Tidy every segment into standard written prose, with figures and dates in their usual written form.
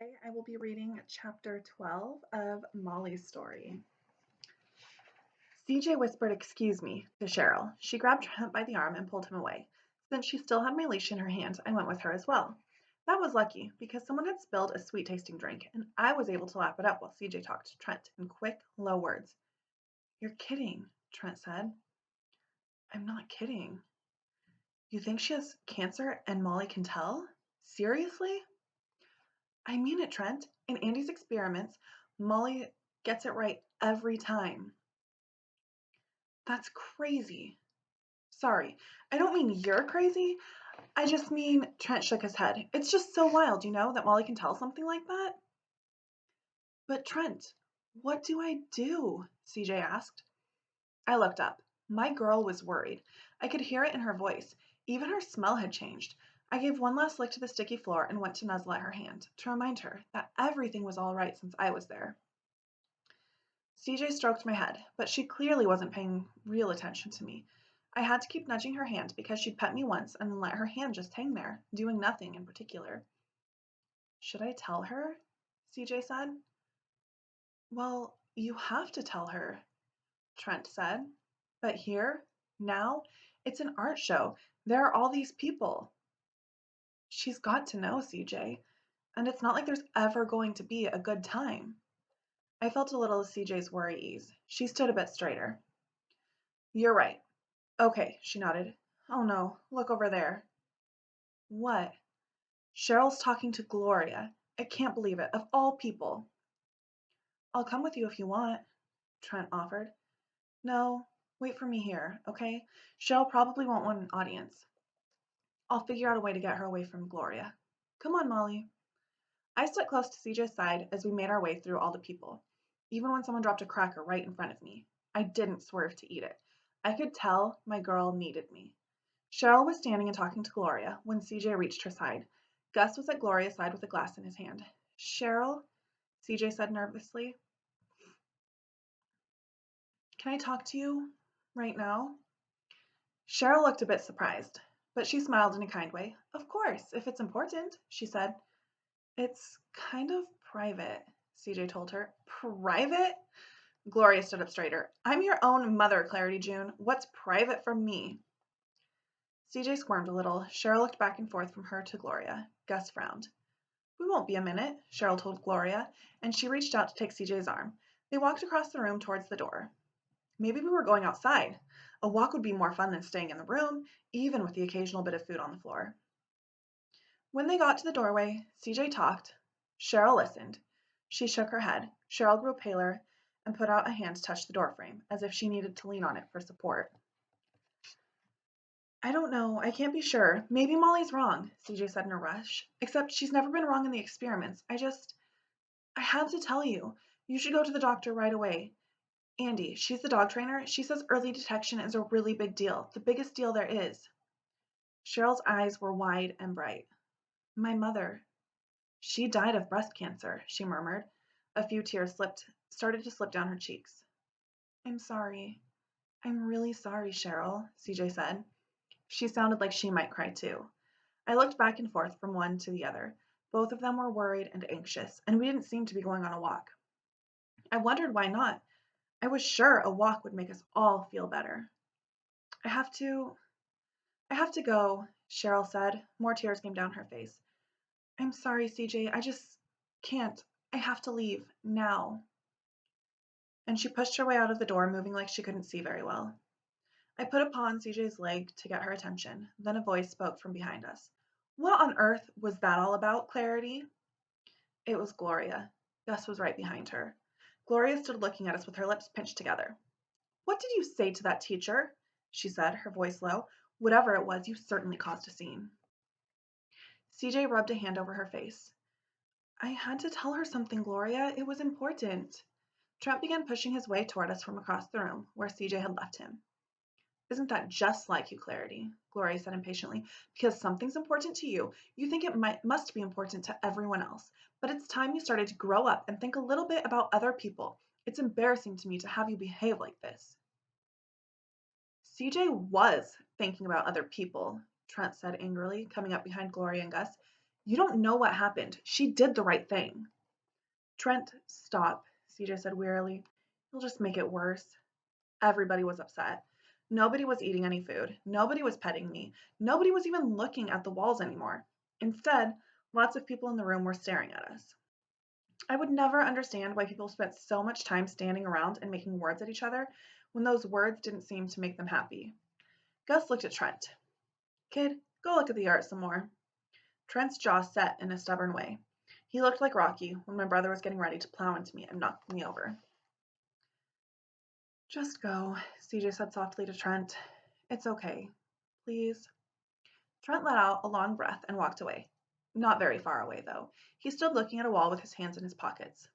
Today I will be reading chapter 12 of Molly's story. CJ whispered, "Excuse me," to Cheryl. She grabbed Trent by the arm and pulled him away. Since she still had my leash in her hand, I went with her as well. That was lucky, because someone had spilled a sweet tasting drink, and I was able to lap it up while CJ talked to Trent in quick, low words. "You're kidding," Trent said. "I'm not kidding." "You think she has cancer and Molly can tell? Seriously?" "I mean it, Trent. In Andy's experiments, Molly gets it right every time." "That's crazy." "Sorry, I don't mean you're crazy. I just mean," Trent shook his head. "It's just so wild, that Molly can tell something like that." "But Trent, what do I do?" CJ asked. I looked up. My girl was worried. I could hear it in her voice. Even her smell had changed. I gave one last lick to the sticky floor and went to nuzzle at her hand to remind her that everything was all right since I was there. CJ stroked my head, but she clearly wasn't paying real attention to me. I had to keep nudging her hand because she'd pet me once and then let her hand just hang there, doing nothing in particular. "Should I tell her?" CJ said. "Well, you have to tell her," Trent said. "But here, now, it's an art show. There are all these people." "She's got to know, CJ. And it's not like there's ever going to be a good time." I felt a little of CJ's worry ease. She stood a bit straighter. "You're right. Okay," she nodded. "Oh no, look over there." "What?" "Cheryl's talking to Gloria. I can't believe it. Of all people." "I'll come with you if you want," Trent offered. "No, wait for me here, okay? Cheryl probably won't want an audience. I'll figure out a way to get her away from Gloria. Come on, Molly." I stuck close to CJ's side as we made our way through all the people. Even when someone dropped a cracker right in front of me, I didn't swerve to eat it. I could tell my girl needed me. Cheryl was standing and talking to Gloria when CJ reached her side. Gus was at Gloria's side with a glass in his hand. "Cheryl," CJ said nervously, "can I talk to you right now?" Cheryl looked a bit surprised, but she smiled in a kind way. "Of course, if it's important," she said. "It's kind of private," CJ told her. "Private?" Gloria stood up straighter. "I'm your own mother, Clarity June. What's private from me?" CJ squirmed a little. Cheryl looked back and forth from her to Gloria. Gus frowned. "We won't be a minute," Cheryl told Gloria, and she reached out to take CJ's arm. They walked across the room towards the door. Maybe we were going outside. A walk would be more fun than staying in the room, even with the occasional bit of food on the floor. When they got to the doorway, CJ talked. Cheryl listened. She shook her head. Cheryl grew paler and put out a hand to touch the doorframe, as if she needed to lean on it for support. "I don't know. I can't be sure. Maybe Molly's wrong," CJ said in a rush. "Except she's never been wrong in the experiments. I have to tell you. You should go to the doctor right away. Andy, she's the dog trainer. She says early detection is a really big deal. The biggest deal there is." Cheryl's eyes were wide and bright. "My mother. She died of breast cancer," she murmured. A few tears started to slip down her cheeks. "I'm sorry. I'm really sorry, Cheryl," CJ said. She sounded like she might cry too. I looked back and forth from one to the other. Both of them were worried and anxious, and we didn't seem to be going on a walk. I wondered why not. I was sure a walk would make us all feel better. I have to go," Cheryl said. More tears came down her face. "I'm sorry, CJ. I just can't. I have to leave now." And she pushed her way out of the door, moving like she couldn't see very well. I put a paw on CJ's leg to get her attention. Then a voice spoke from behind us. "What on earth was that all about, Clarity?" It was Gloria. Gus was right behind her. Gloria stood looking at us with her lips pinched together. "What did you say to that teacher?" she said, her voice low. "Whatever it was, you certainly caused a scene." CJ rubbed a hand over her face. "I had to tell her something, Gloria. It was important." Trent began pushing his way toward us from across the room, where CJ had left him. "Isn't that just like you, Clarity?" Gloria said impatiently. "Because something's important to you, you think it must be important to everyone else. But it's time you started to grow up and think a little bit about other people. It's embarrassing to me to have you behave like this." "CJ was thinking about other people," Trent said angrily, coming up behind Gloria and Gus. You don't know what happened. She did the right thing. Trent, stop, CJ said wearily. You'll just make it worse. Everybody was upset. Nobody was eating any food. Nobody was petting me. Nobody was even looking at the walls anymore. Instead, lots of people in the room were staring at us. I would never understand why people spent so much time standing around and making words at each other when those words didn't seem to make them happy. Gus looked at Trent. Kid, go look at the art some more. Trent's jaw set in a stubborn way. He looked like Rocky when my brother was getting ready to plow into me and knock me over. Just go, CJ said softly to Trent. It's okay. Please. Trent let out a long breath and walked away. Not very far away, though. He stood looking at a wall with his hands in his pockets.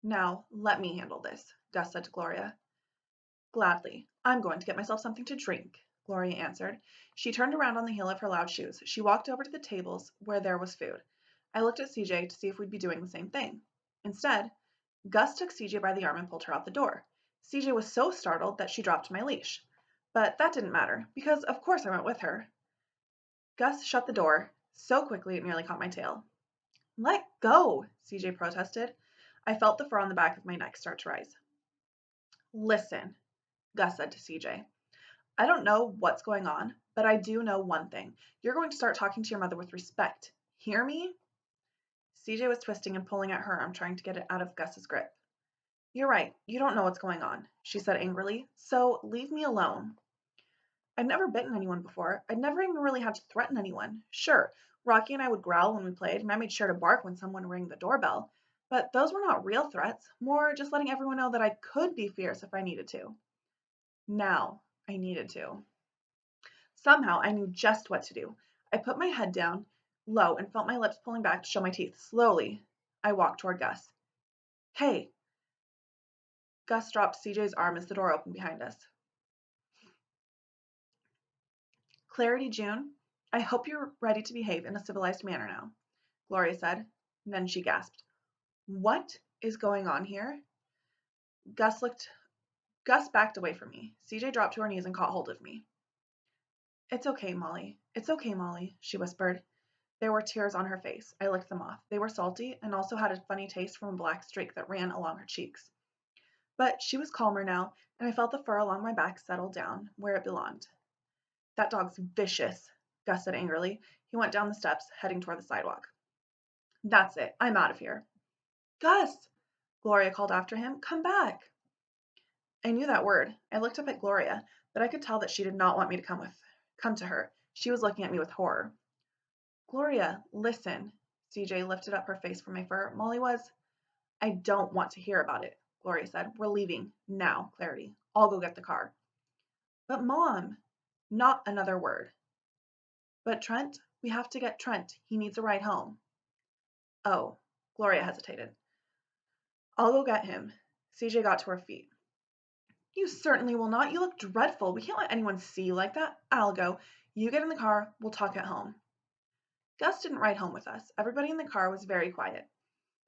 Now, let me handle this, Gus said to Gloria. Gladly. I'm going to get myself something to drink, Gloria answered. She turned around on the heel of her loud shoes. She walked over to the tables where there was food. I looked at CJ to see if we'd be doing the same thing. Instead, Gus took CJ by the arm and pulled her out the door. CJ was so startled that she dropped my leash. But that didn't matter, because of course I went with her. Gus shut the door so quickly it nearly caught my tail. Let go, CJ protested. I felt the fur on the back of my neck start to rise. Listen, Gus said to CJ. I don't know what's going on, but I do know one thing. You're going to start talking to your mother with respect. Hear me? CJ was twisting and pulling at her arm, trying to get it out of Gus's grip. You're right. You don't know what's going on, she said angrily. So leave me alone. I'd never bitten anyone before. I'd never even really had to threaten anyone. Sure, Rocky and I would growl when we played, and I made sure to bark when someone rang the doorbell. But those were not real threats, more just letting everyone know that I could be fierce if I needed to. Now, I needed to. Somehow, I knew just what to do. I put my head down low and felt my lips pulling back to show my teeth. Slowly, I walked toward Gus. Hey! Gus dropped CJ's arm as the door opened behind us. Clarity June, I hope you're ready to behave in a civilized manner now, Gloria said. Then she gasped. What is going on here? Gus backed away from me. CJ dropped to her knees and caught hold of me. It's okay, Molly. It's okay, Molly, she whispered. There were tears on her face. I licked them off. They were salty and also had a funny taste from a black streak that ran along her cheeks. But she was calmer now, and I felt the fur along my back settle down where it belonged. That dog's vicious, Gus said angrily. He went down the steps, heading toward the sidewalk. That's it. I'm out of here. Gus! Gloria called after him. Come back! I knew that word. I looked up at Gloria, but I could tell that she did not want me to come to her. She was looking at me with horror. Gloria, listen. CJ lifted up her face from my fur. Molly was... I don't want to hear about it, Gloria said. We're leaving. Now, Clarity. I'll go get the car. But Mom... Not another word. But Trent, we have to get Trent. He needs a ride home. Oh, Gloria hesitated. I'll go get him. CJ got to her feet. You certainly will not. You look dreadful. We can't let anyone see you like that. I'll go. You get in the car. We'll talk at home. Gus didn't ride home with us. Everybody in the car was very quiet.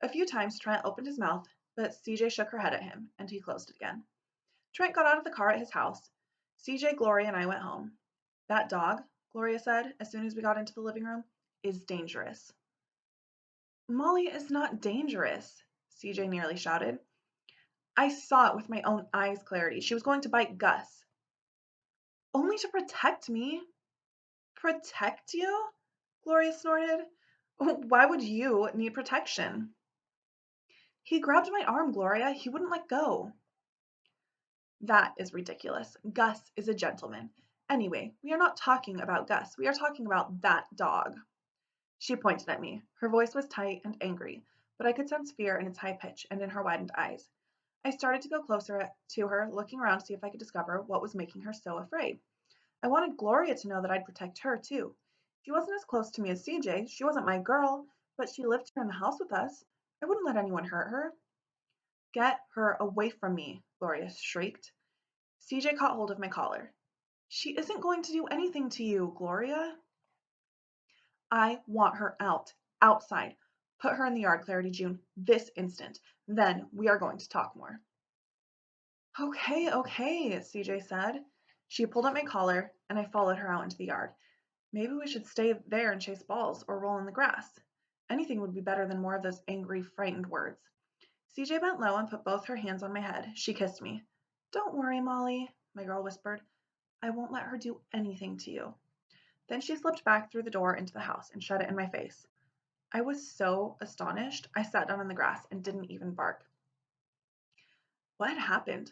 A few times Trent opened his mouth, but CJ shook her head at him, and he closed it again. Trent got out of the car at his house. CJ, Gloria, and I went home. That dog, Gloria said, as soon as we got into the living room, is dangerous. Molly is not dangerous, CJ nearly shouted. I saw it with my own eyes, Clarity. She was going to bite Gus. Only to protect me. Protect you? Gloria snorted. Why would you need protection? He grabbed my arm, Gloria. He wouldn't let go. That is ridiculous. Gus is a gentleman. Anyway, we are not talking about Gus. We are talking about that dog. She pointed at me. Her voice was tight and angry, but I could sense fear in its high pitch and in her widened eyes. I started to go closer to her, looking around to see if I could discover what was making her so afraid. I wanted Gloria to know that I'd protect her, too. She wasn't as close to me as CJ. She wasn't my girl, but she lived here in the house with us. I wouldn't let anyone hurt her. Get her away from me, Gloria shrieked. CJ caught hold of my collar. She isn't going to do anything to you, Gloria. I want her out, outside. Put her in the yard, Clarity June, this instant. Then we are going to talk more. Okay, CJ said. She pulled up my collar, and I followed her out into the yard. Maybe we should stay there and chase balls or roll in the grass. Anything would be better than more of those angry, frightened words. CJ bent low and put both her hands on my head. She kissed me. Don't worry, Molly, my girl whispered. I won't let her do anything to you. Then she slipped back through the door into the house and shut it in my face. I was so astonished, I sat down on the grass and didn't even bark. What had happened?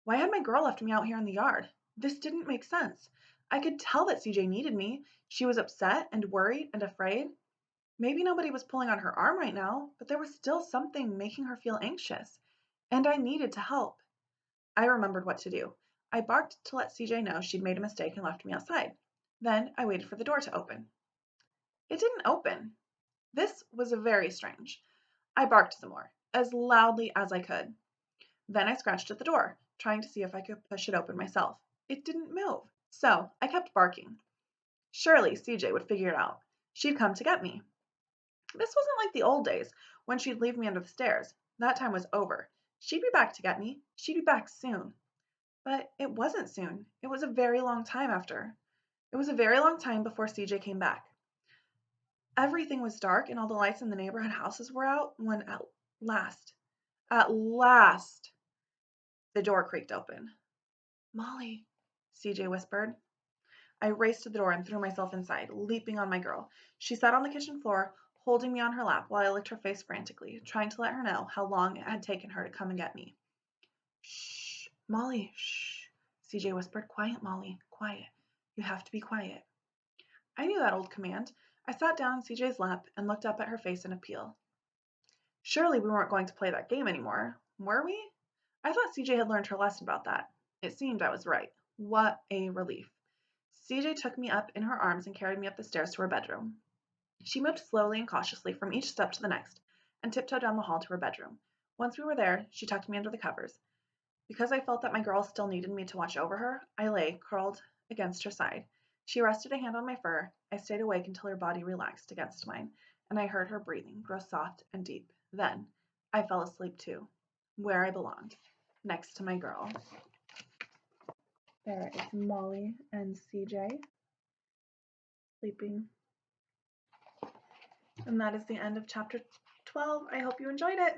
Why had my girl left me out here in the yard? This didn't make sense. I could tell that CJ needed me. She was upset and worried and afraid. Maybe nobody was pulling on her arm right now, but there was still something making her feel anxious. And I needed to help. I remembered what to do. I barked to let CJ know she'd made a mistake and left me outside. Then I waited for the door to open. It didn't open. This was very strange. I barked some more, as loudly as I could. Then I scratched at the door, trying to see if I could push it open myself. It didn't move, so I kept barking. Surely CJ would figure it out. She'd come to get me. This wasn't like the old days, when she'd leave me under the stairs. That time was over. She'd be back to get me. She'd be back soon. But it wasn't soon. It was a very long time after. It was a very long time before CJ came back. Everything was dark and all the lights in the neighborhood houses were out when at last, the door creaked open. Molly, CJ whispered. I raced to the door and threw myself inside, leaping on my girl. She sat on the kitchen floor, holding me on her lap while I licked her face frantically, trying to let her know how long it had taken her to come and get me. Shh, Molly, shh, CJ whispered. Quiet, Molly, quiet. You have to be quiet. I knew that old command. I sat down on CJ's lap and looked up at her face in appeal. Surely we weren't going to play that game anymore, were we? I thought CJ had learned her lesson about that. It seemed I was right. What a relief. CJ took me up in her arms and carried me up the stairs to her bedroom. She moved slowly and cautiously from each step to the next and tiptoed down the hall to her bedroom. Once we were there, she tucked me under the covers. Because I felt that my girl still needed me to watch over her, I lay, curled against her side. She rested a hand on my fur. I stayed awake until her body relaxed against mine, and I heard her breathing grow soft and deep. Then I fell asleep too, where I belonged, next to my girl. There is Molly and CJ sleeping. And that is the end of chapter 12. I hope you enjoyed it.